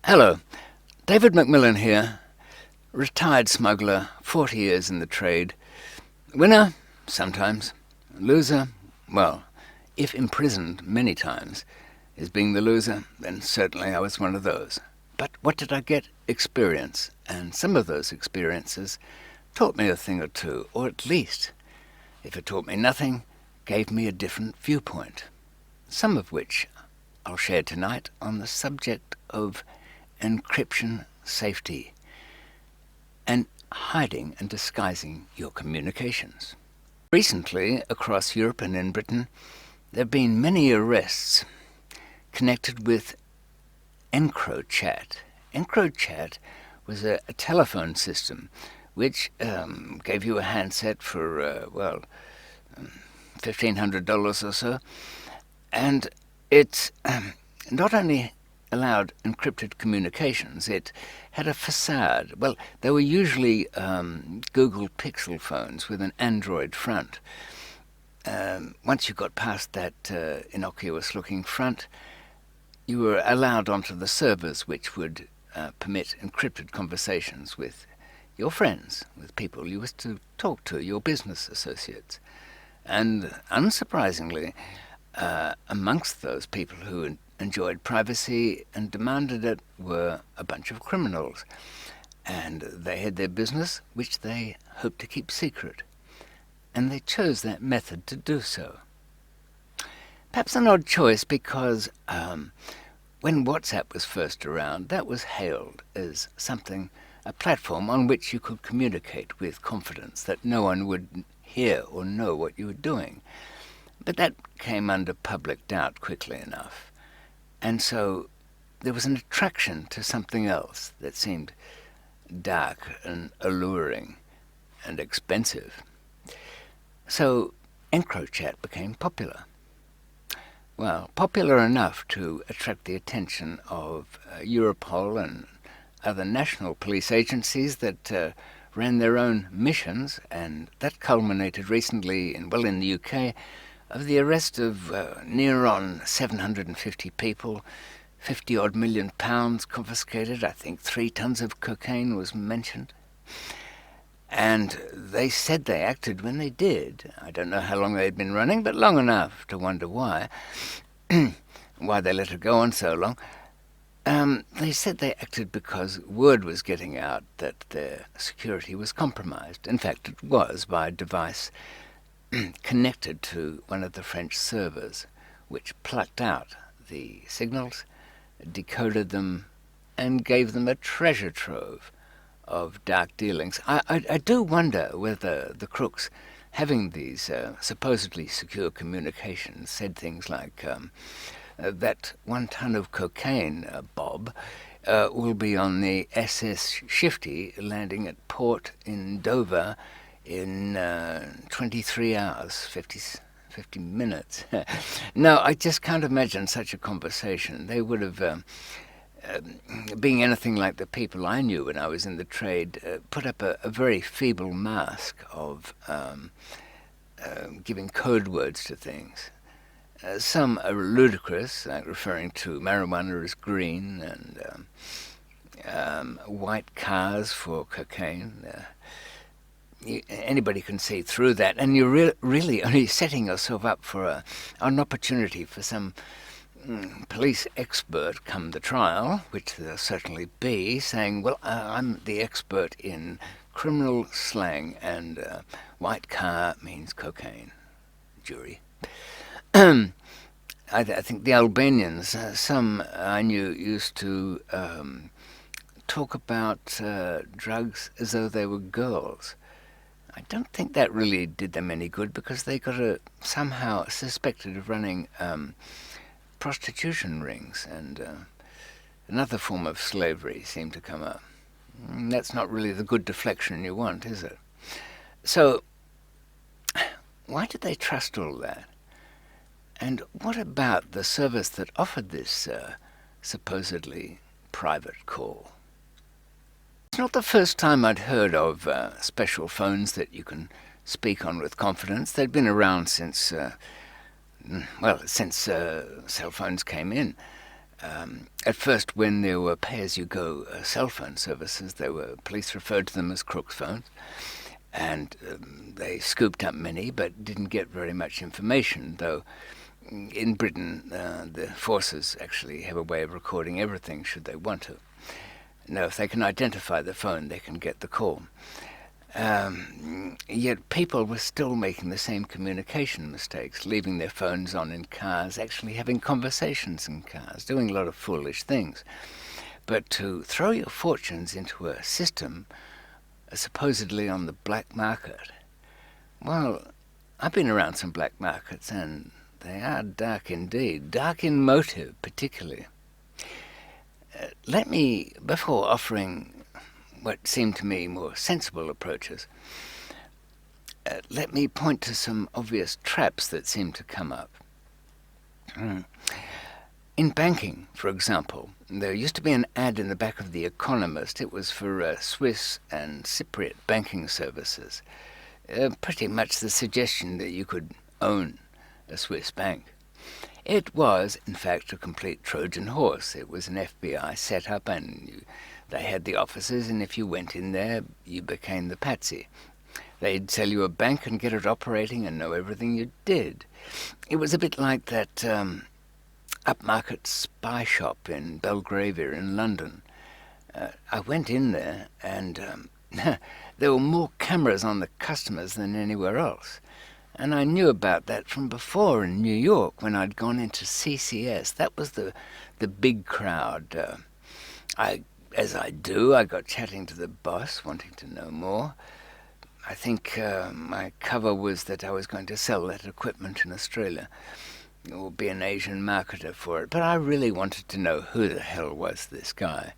Hello, David McMillan here, retired smuggler, 40 years in the trade. Winner, sometimes. Loser, well, if imprisoned many times is being the loser, then certainly I was one of those. But what did I get? Experience. And some of those experiences taught me a thing or two, or at least, if it taught me nothing, gave me a different viewpoint. Some of which I'll share tonight on the subject of encryption safety and hiding and disguising your communications. Recently, across Europe and in Britain, there have been many arrests connected with Encrochat. Encrochat was a telephone system which gave you a handset for, $1,500 or so, and it not only allowed encrypted communications, it had a facade. Well, they were usually Google Pixel phones with an Android front. Once you got past that innocuous-looking front, you were allowed onto the servers, which would permit encrypted conversations with your friends, with people you used to talk to, your business associates. And unsurprisingly, amongst those people who enjoyed privacy and demanded it were a bunch of criminals. And they had their business, which they hoped to keep secret. And they chose that method to do so. Perhaps an odd choice because when WhatsApp was first around, that was hailed as a platform on which you could communicate with confidence, that no one would hear or know what you were doing. But that came under public doubt quickly enough. And so there was an attraction to something else that seemed dark and alluring and expensive. So Encrochat became popular. Well, popular enough to attract the attention of Europol and other national police agencies that ran their own missions, and that culminated recently in the UK, of the arrest of near on 750 people, 50-odd million pounds confiscated. I think 3 tons of cocaine was mentioned. And they said they acted when they did. I don't know how long they'd been running, but long enough to wonder why. Why they let it go on so long. They said they acted because word was getting out that their security was compromised. In fact, it was by a device connected to one of the French servers, which plucked out the signals, decoded them, and gave them a treasure trove of dark dealings. I do wonder whether the crooks, having these supposedly secure communications, said things like, that 1 ton of cocaine, Bob, will be on the SS Shifty landing at port in Dover in 23 hours, 50 minutes. No, I just can't imagine such a conversation. They would have, being anything like the people I knew when I was in the trade, put up a very feeble mask of giving code words to things. Some are ludicrous, like referring to marijuana as green and white cars for cocaine. Anybody can see through that, and you're really only setting yourself up for an opportunity for some police expert come the trial, which there'll certainly be, saying, well, I'm the expert in criminal slang, and white car means cocaine. Jury. I think the Albanians, some I knew, used to talk about drugs as though they were girls. I don't think that really did them any good, because they got somehow suspected of running prostitution rings, and another form of slavery seemed to come up. That's not really the good deflection you want, is it? So, why did they trust all that? And what about the service that offered this supposedly private call? It's not the first time I'd heard of special phones that you can speak on with confidence. They'd been around since cell phones came in. At first, when there were pay-as-you-go cell phone services, police referred to them as crooks' phones, and they scooped up many, but didn't get very much information, though in Britain the forces actually have a way of recording everything should they want to. Now, if they can identify the phone, they can get the call. Yet people were still making the same communication mistakes, leaving their phones on in cars, actually having conversations in cars, doing a lot of foolish things. But to throw your fortunes into a system supposedly on the black market, well, I've been around some black markets, and they are dark indeed, dark in motive particularly. Let me, before offering what seemed to me more sensible approaches, let me point to some obvious traps that seem to come up. In banking, for example, there used to be an ad in the back of The Economist. It was for Swiss and Cypriot banking services. Pretty much the suggestion that you could own a Swiss bank. It was, in fact, a complete Trojan horse. It was an FBI setup, and they had the offices, and if you went in there, you became the patsy. They'd sell you a bank and get it operating and know everything you did. It was a bit like that upmarket spy shop in Belgravia in London. I went in there, and there were more cameras on the customers than anywhere else. And I knew about that from before in New York when I'd gone into CCS. That was the big crowd. As I got chatting to the boss, wanting to know more. I think my cover was that I was going to sell that equipment in Australia or be an Asian marketer for it. But I really wanted to know who the hell was this guy,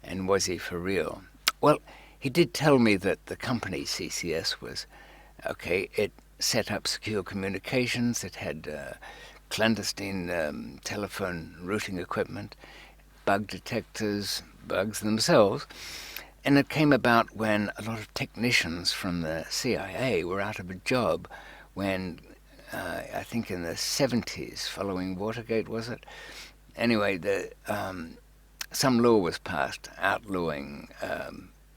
and was he for real? Well, he did tell me that the company CCS was, it set up secure communications. It had clandestine telephone routing equipment, bug detectors, bugs themselves. And it came about when a lot of technicians from the CIA were out of a job when, I think in the 70s, following Watergate, was it? Anyway, some law was passed outlawing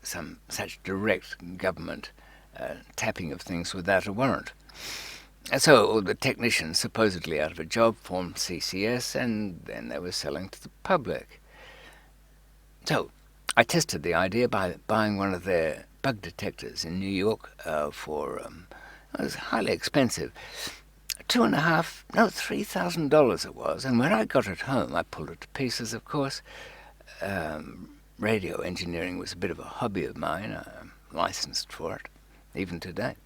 some such direct government tapping of things without a warrant. So all the technicians, supposedly out of a job, formed CCS, and then they were selling to the public. So I tested the idea by buying one of their bug detectors in New York for, it was highly expensive, $3,000 it was. And when I got it home, I pulled it to pieces, of course. Radio engineering was a bit of a hobby of mine. I'm licensed for it, even today.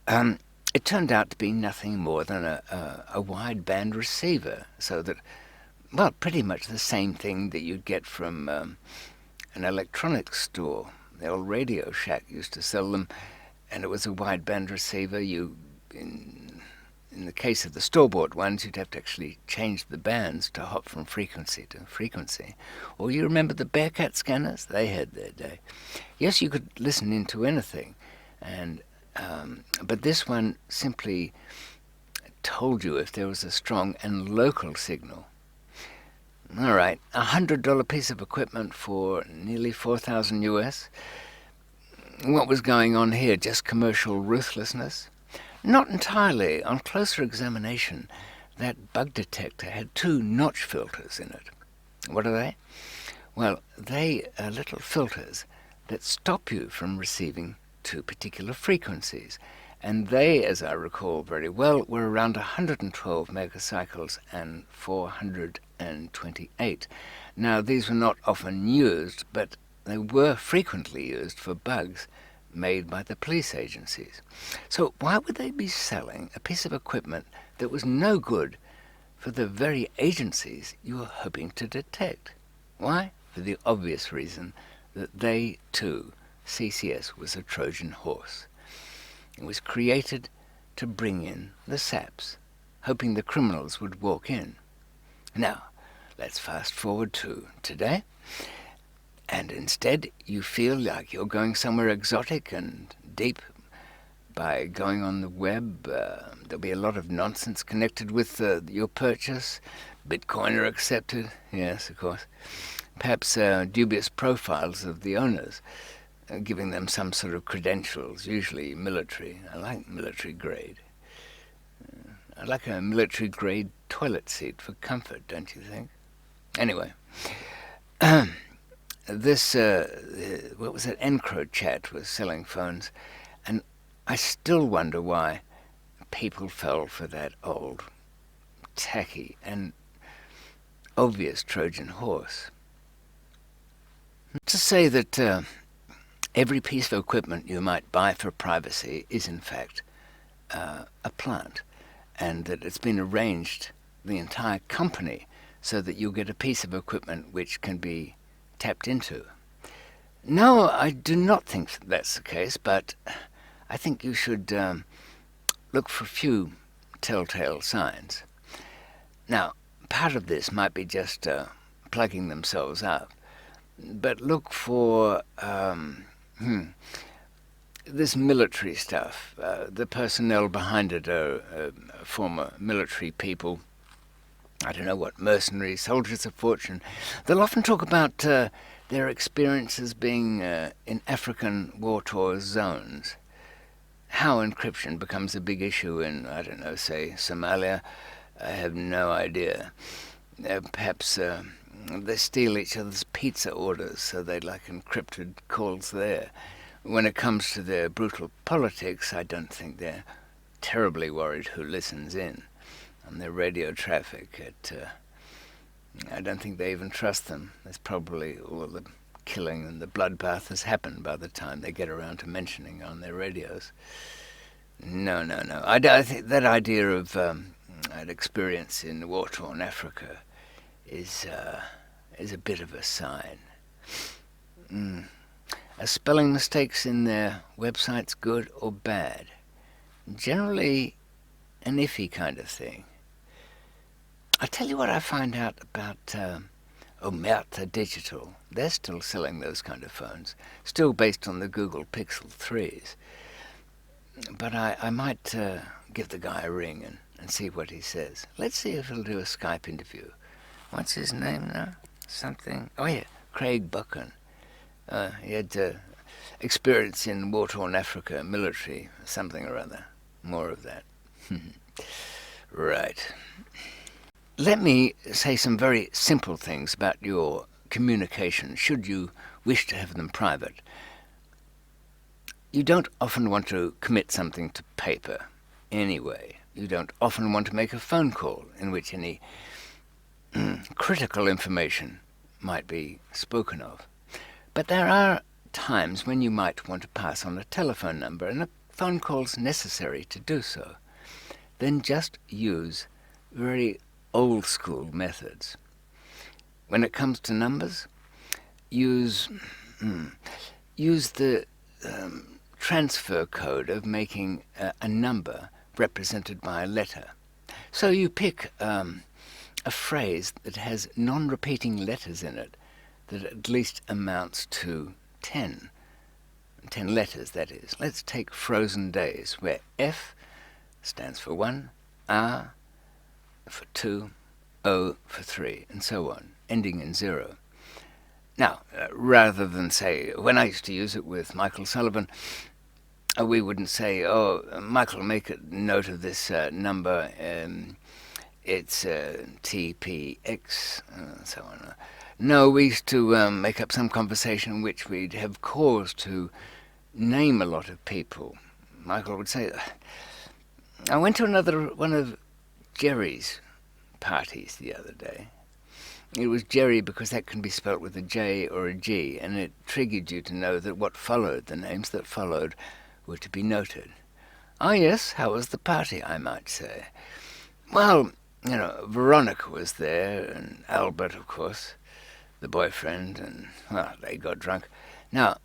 It turned out to be nothing more than a wideband receiver, so that, well, pretty much the same thing that you'd get from an electronics store. The old Radio Shack used to sell them, and it was a wideband receiver. In the case of the store-bought ones, you'd have to actually change the bands to hop from frequency to frequency. Or you remember the Bearcat scanners? They had their day. Yes, you could listen into anything, and but this one simply told you if there was a strong and local signal. All right, $100 piece of equipment for nearly $4,000 US. What was going on here? Just commercial ruthlessness? Not entirely. On closer examination, that bug detector had 2 notch filters in it. What are they? Well, they are little filters that stop you from receiving 2 particular frequencies. And they, as I recall very well, were around 112 megacycles and 428. Now, these were not often used, but they were frequently used for bugs made by the police agencies. So why would they be selling a piece of equipment that was no good for the very agencies you were hoping to detect? Why? For the obvious reason that they, too, CCS was a Trojan horse. It was created to bring in the saps, hoping the criminals would walk in. Now, let's fast forward to today, and instead you feel like you're going somewhere exotic and deep by going on the web. There'll be a lot of nonsense connected with your purchase, Bitcoiner accepted, yes, of course. Perhaps dubious profiles of the owners, giving them some sort of credentials, usually military. I like military grade. I like a military grade toilet seat for comfort, don't you think? Anyway, this, what was it, Encrochat was selling phones, and I still wonder why people fell for that old, tacky, and obvious Trojan horse. To say that every piece of equipment you might buy for privacy is in fact a plant, and that it's been arranged, the entire company, so that you'll get a piece of equipment which can be tapped into. No, I do not think that's the case, but I think you should look for a few telltale signs. Now, part of this might be just plugging themselves up, but look for this military stuff. The personnel behind it are former military people. I don't know what, mercenaries, soldiers of fortune. They'll often talk about their experiences being in African war-torn zones. How encryption becomes a big issue in, I don't know, say, Somalia, I have no idea. Perhaps they steal each other's pizza orders, so they'd like encrypted calls there. When it comes to their brutal politics, I don't think they're terribly worried who listens in on their radio traffic. I don't think they even trust them. There's probably all the killing and the bloodbath has happened by the time they get around to mentioning on their radios. No. I think that idea of an experience in war-torn Africa is a bit of a sign. Are spelling mistakes in their websites good or bad? Generally an iffy kind of thing. I'll tell you what I find out about Omerta Digital. They're still selling those kind of phones, still based on the Google Pixel 3s. But I might give the guy a ring and see what he says. Let's see if he'll do a Skype interview. What's his name now? Something. Oh yeah, Craig Buchan. He had experience in war-torn Africa, military, something or other. More of that. Right. Let me say some very simple things about your communication, should you wish to have them private. You don't often want to commit something to paper anyway. You don't often want to make a phone call in which any critical information might be spoken of. But there are times when you might want to pass on a telephone number and a phone call's necessary to do so. Then just use very old-school methods. When it comes to numbers, use the transfer code of making a number represented by a letter. So you pick a phrase that has non-repeating letters in it that at least amounts to 10 letters, that is. Let's take Frozen Days, where F stands for 1, R for 2, O for 3, and so on, ending in 0. Now, rather than say, when I used to use it with Michael Sullivan, we wouldn't say, oh, Michael, make a note of this number, it's TPX, and so on. No, we used to make up some conversation in which we'd have cause to name a lot of people. Michael would say, I went to one of Jerry's parties the other day. It was Jerry because that can be spelt with a J or a G, and it triggered you to know that what followed, the names that followed, were to be noted. Oh yes, how was the party, I might say? Well, Veronica was there, and Albert, of course, the boyfriend, and, well, they got drunk. Now,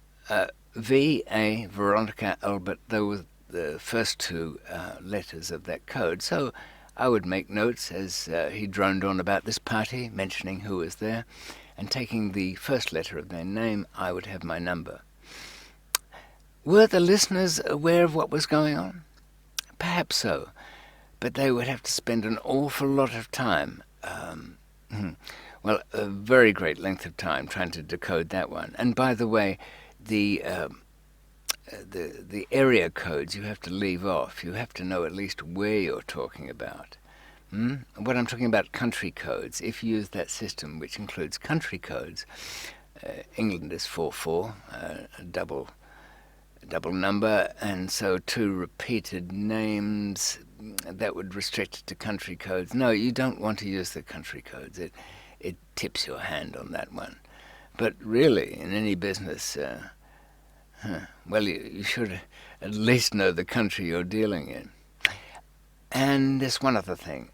V.A., Veronica, Albert, they were the first two letters of that code, so I would make notes as he droned on about this party, mentioning who was there, and taking the first letter of their name, I would have my number. Were the listeners aware of what was going on? Perhaps so, but they would have to spend an awful lot of time Well, a very great length of time trying to decode that one. And by the way, the the area codes you have to leave off. You have to know at least where you're talking about. What I'm talking about, country codes. If you use that system, which includes country codes, England is 44, a double number, and so two repeated names, that would restrict it to country codes. No, you don't want to use the country codes. It tips your hand on that one. But really, in any business, well, you should at least know the country you're dealing in. And there's one other thing.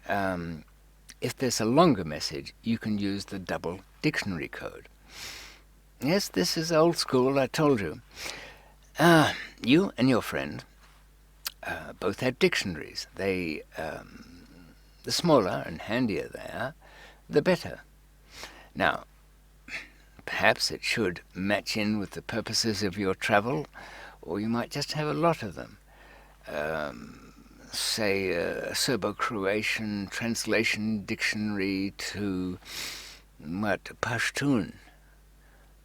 If there's a longer message, you can use the double dictionary code. Yes, this is old school, I told you. You and your friend both have dictionaries. The smaller and handier they are, the better. Now, perhaps it should match in with the purposes of your travel, or you might just have a lot of them. Say a Serbo-Croatian translation dictionary to, Pashtun.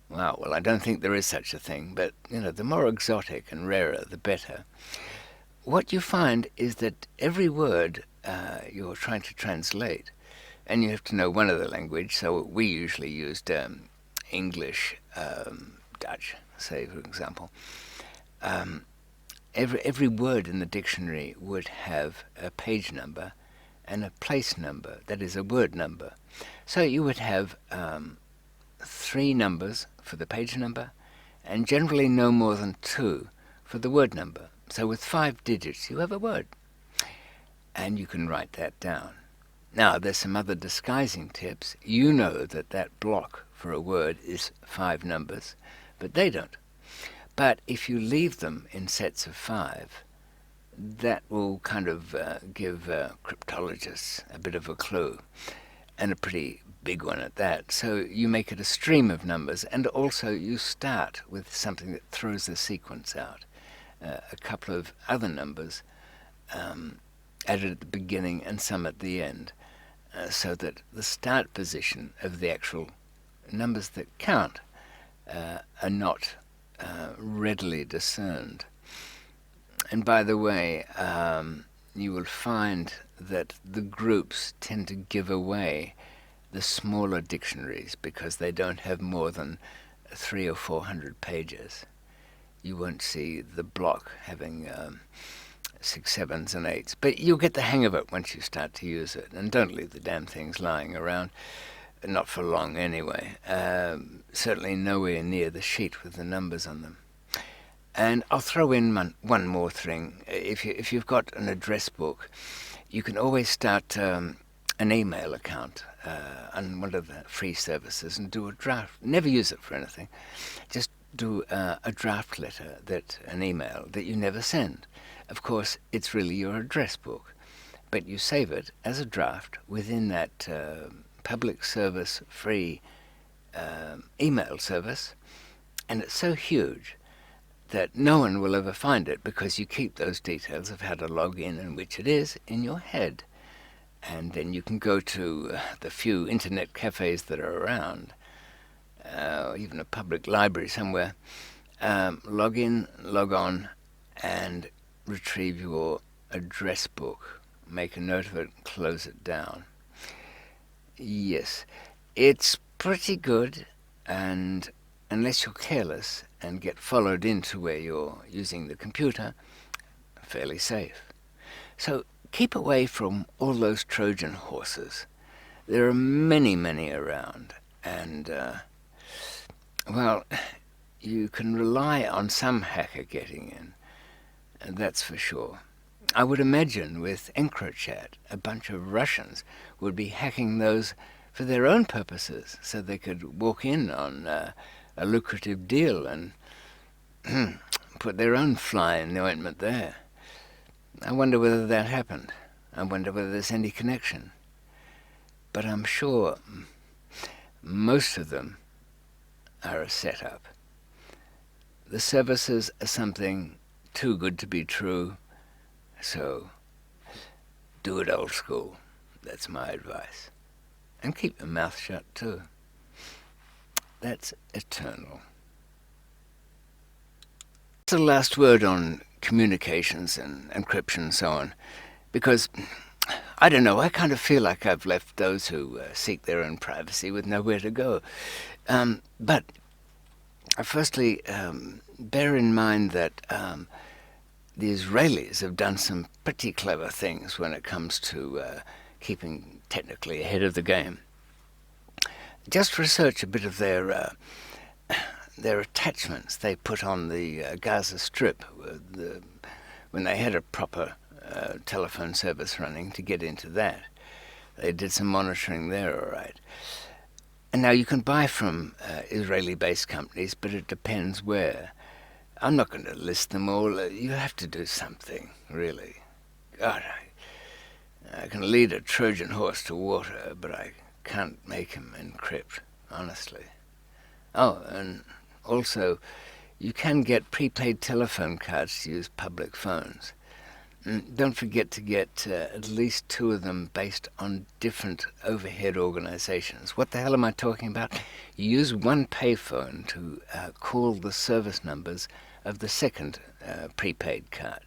Wow, well, I don't think there is such a thing, but, the more exotic and rarer, the better. What you find is that every word you're trying to translate, and you have to know one other language, so we usually used English, Dutch, say, for example. Every word in the dictionary would have a page number and a place number, that is a word number. So you would have 3 numbers for the page number, and generally no more than 2 for the word number. So with 5 digits you have a word, and you can write that down. Now there's some other disguising tips. You know that block for a word is 5 numbers, but they don't. But if you leave them in sets of 5, that will kind of give cryptologists a bit of a clue, and a pretty big one at that. So you make it a stream of numbers, and also you start with something that throws the sequence out. A couple of other numbers added at the beginning and some at the end, so that the start position of the actual numbers that count are not readily discerned. And by the way, you will find that the groups tend to give away the smaller dictionaries because they don't have more than 300 or 400 pages. You won't see the block having 6, 7s, and 8s. But you'll get the hang of it once you start to use it. And don't leave the damn things lying around. Not for long, anyway. Certainly nowhere near the sheet with the numbers on them. And I'll throw in one more thing. If you've got an address book, you can always start an email account on one of the free services and do a draft. Never use it for anything. Just do a draft letter, an email that you never send. Of course, it's really your address book, but you save it as a draft within that public service free email service, and it's so huge that no one will ever find it because you keep those details of how to log in and which it is in your head. And then you can go to the few internet cafes that are around, or even a public library somewhere, log in, log on, and retrieve your address book. Make a note of it, close it down. Yes, it's pretty good, and unless you're careless and get followed into where you're using the computer, fairly safe. So keep away from all those Trojan horses. There are many, many around, and, well, you can rely on some hacker getting in, and that's for sure. I would imagine with Encrochat, a bunch of Russians would be hacking those for their own purposes, so they could walk in on a lucrative deal and put their own fly in the ointment there. I wonder whether that happened. I wonder whether there's any connection. But I'm sure most of them are a setup. The services are something too good to be true, so do it old school. That's my advice. And keep your mouth shut too. That's eternal. That's the last word on communications and encryption and so on, because I don't know, I kind of feel like I've left those who seek their own privacy with nowhere to go. But firstly, bear in mind that the Israelis have done some pretty clever things when it comes to keeping technically ahead of the game. Just research a bit of their attachments they put on the Gaza Strip when they had a proper telephone service running to get into that. They did some monitoring there, all right. And now you can buy from Israeli-based companies, but it depends where. I'm not going to list them all. You have to do something, really. God, I can lead a Trojan horse to water, but I can't make him encrypt, honestly. Oh, and also, you can get prepaid telephone cards to use public phones. Don't forget to get at least 2 of them based on different overhead organizations. What the hell am I talking about? You use one payphone to call the service numbers of the second prepaid card.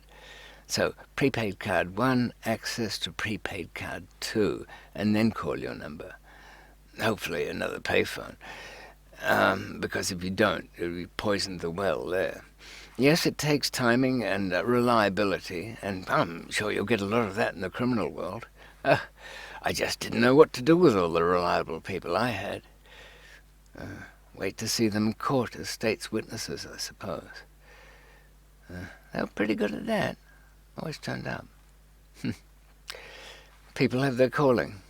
So prepaid card 1, access to prepaid card 2, and then call your number. Hopefully another payphone. Because if you don't, you poison the well there. Yes, it takes timing and reliability, and I'm sure you'll get a lot of that in the criminal world. I just didn't know what to do with all the reliable people I had. Wait to see them in court as state's witnesses, I suppose. They were pretty good at that. Always turned up. People have their calling.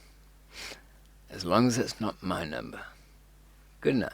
As long as it's not my number. Good night.